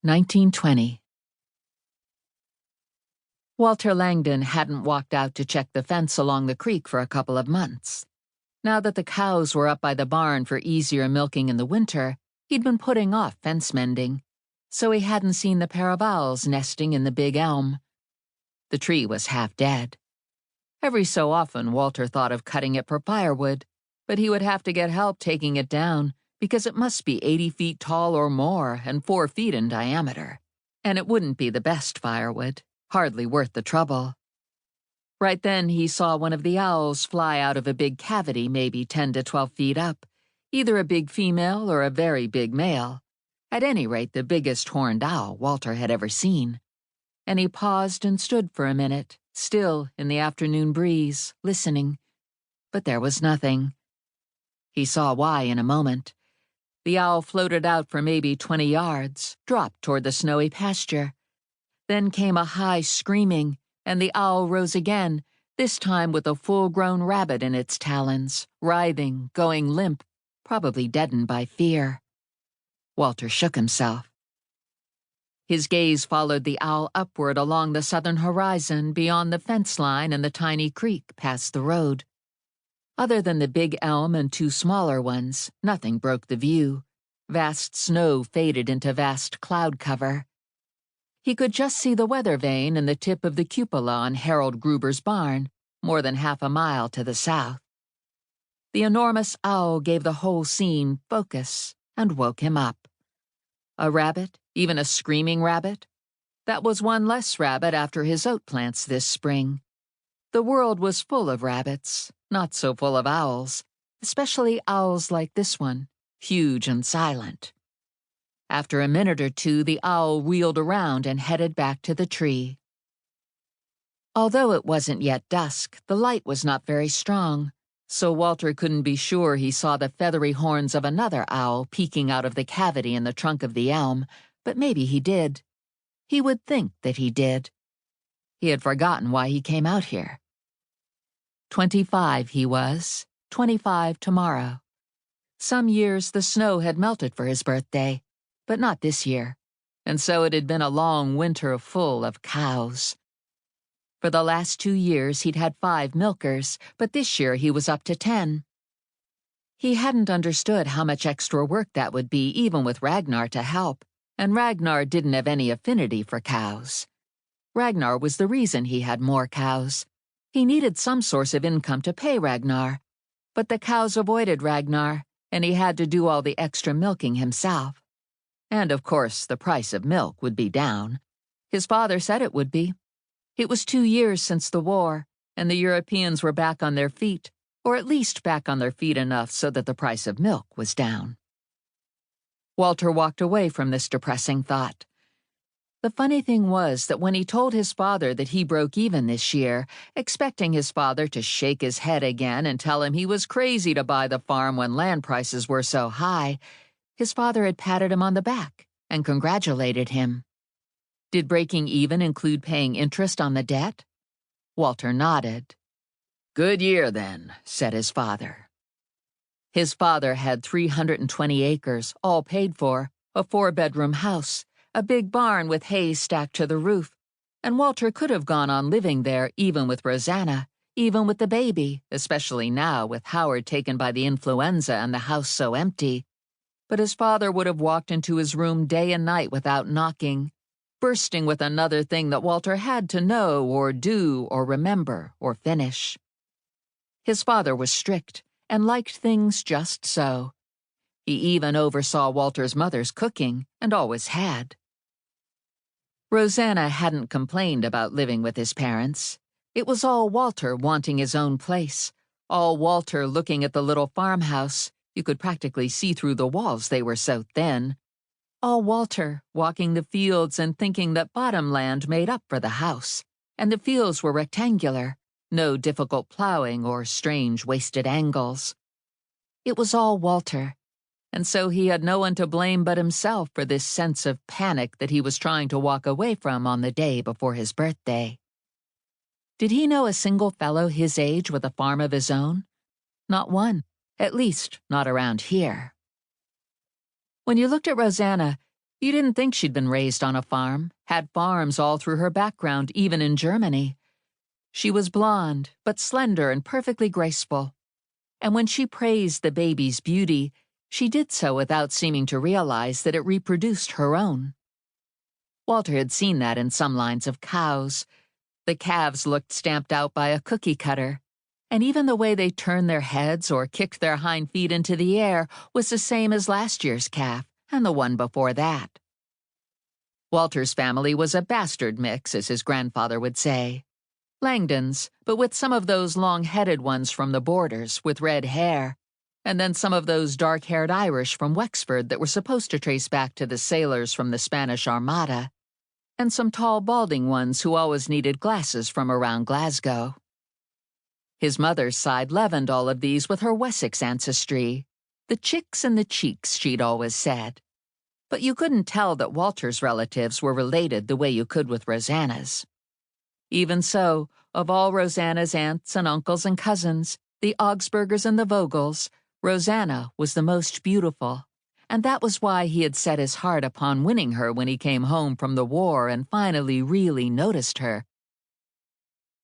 1920. Walter Langdon hadn't walked out to check the fence along the creek for a couple of months. Now that the cows were up by the barn for easier milking in the winter, he'd been putting off fence mending, so he hadn't seen the pair of owls nesting in the big elm. The tree was half dead. Every so often Walter thought of cutting it for firewood, but he would have to get help taking it down because it must be 80 feet tall or more and 4 feet in diameter. And it wouldn't be the best firewood, hardly worth the trouble. Right then he saw one of the owls fly out of a big cavity maybe 10 to 12 feet up, either a big female or a very big male. At any rate, the biggest horned owl Walter had ever seen. And he paused and stood for a minute, still in the afternoon breeze, listening. But there was nothing. He saw why in a moment. The owl floated out for maybe 20 yards, dropped toward the snowy pasture. Then came a high screaming, and the owl rose again, this time with a full-grown rabbit in its talons, writhing, going limp, probably deadened by fear. Walter shook himself. His gaze followed the owl upward along the southern horizon, beyond the fence line and the tiny creek past the road. Other than the big elm and 2 smaller ones, nothing broke the view. Vast snow faded into vast cloud cover. He could just see the weather vane and the tip of the cupola on Harold Gruber's barn, more than half a mile to the south. The enormous owl gave the whole scene focus and woke him up. A rabbit, even a screaming rabbit? That was one less rabbit after his oat plants this spring. The world was full of rabbits, not so full of owls, especially owls like this one, huge and silent. After a minute or two, the owl wheeled around and headed back to the tree. Although it wasn't yet dusk, the light was not very strong, so Walter couldn't be sure he saw the feathery horns of another owl peeking out of the cavity in the trunk of the elm, but maybe he did. He would think that he did. He had forgotten why he came out here. 25 he was, 25 tomorrow. Some years the snow had melted for his birthday, but not this year, and so it had been a long winter full of cows. For the last 2 years he'd had 5 milkers, but this year he was up to 10. He hadn't understood how much extra work that would be even with Ragnar to help, and Ragnar didn't have any affinity for cows. Ragnar was the reason he had more cows. He needed some source of income to pay Ragnar, but the cows avoided Ragnar, and he had to do all the extra milking himself. And of course the price of milk would be down. His father said it would be. It was 2 years since the war, and the Europeans were back on their feet, or at least back on their feet enough so that the price of milk was down. Walter walked away from this depressing thought. The funny thing was that when he told his father that he broke even this year, expecting his father to shake his head again and tell him he was crazy to buy the farm when land prices were so high, his father had patted him on the back and congratulated him. Did breaking even include paying interest on the debt? Walter nodded. "Good year, then," said his father. His father had 320 acres, all paid for, a 4-bedroom house, a big barn with hay stacked to the roof, and Walter could have gone on living there even with Rosanna, even with the baby, especially now with Howard taken by the influenza and the house so empty. But his father would have walked into his room day and night without knocking, bursting with another thing that Walter had to know or do or remember or finish. His father was strict and liked things just so. He even oversaw Walter's mother's cooking, and always had. Rosanna hadn't complained about living with his parents. It was all Walter wanting his own place, all Walter looking at the little farmhouse. You could practically see through the walls, they were so thin. All Walter walking the fields and thinking that bottom land made up for the house, and the fields were rectangular, no difficult plowing or strange wasted angles. It was all Walter, and so he had no one to blame but himself for this sense of panic that he was trying to walk away from on the day before his birthday. Did he know a single fellow his age with a farm of his own? Not one, at least not around here. When you looked at Rosanna, You didn't think she'd been raised on a farm, had farms all through her background, even in Germany. She was blonde, but slender and perfectly graceful. And when she praised the baby's beauty, she did so without seeming to realize that it reproduced her own. Walter had seen that in some lines of cows. The calves looked stamped out by a cookie cutter, and even the way they turned their heads or kicked their hind feet into the air was the same as last year's calf and the one before that. Walter's family was a bastard mix, as his grandfather would say. Langdon's, but with some of those long-headed ones from the borders with red hair, and then some of those dark-haired Irish from Wexford that were supposed to trace back to the sailors from the Spanish Armada, and some tall, balding ones who always needed glasses from around Glasgow. His mother's side leavened all of these with her Wessex ancestry. The chicks and the cheeks, she'd always said. But you couldn't tell that Walter's relatives were related the way you could with Rosanna's. Even so, of all Rosanna's aunts and uncles and cousins, the Augsburgers and the Vogels, Rosanna was the most beautiful, and that was why he had set his heart upon winning her when he came home from the war and finally really noticed her,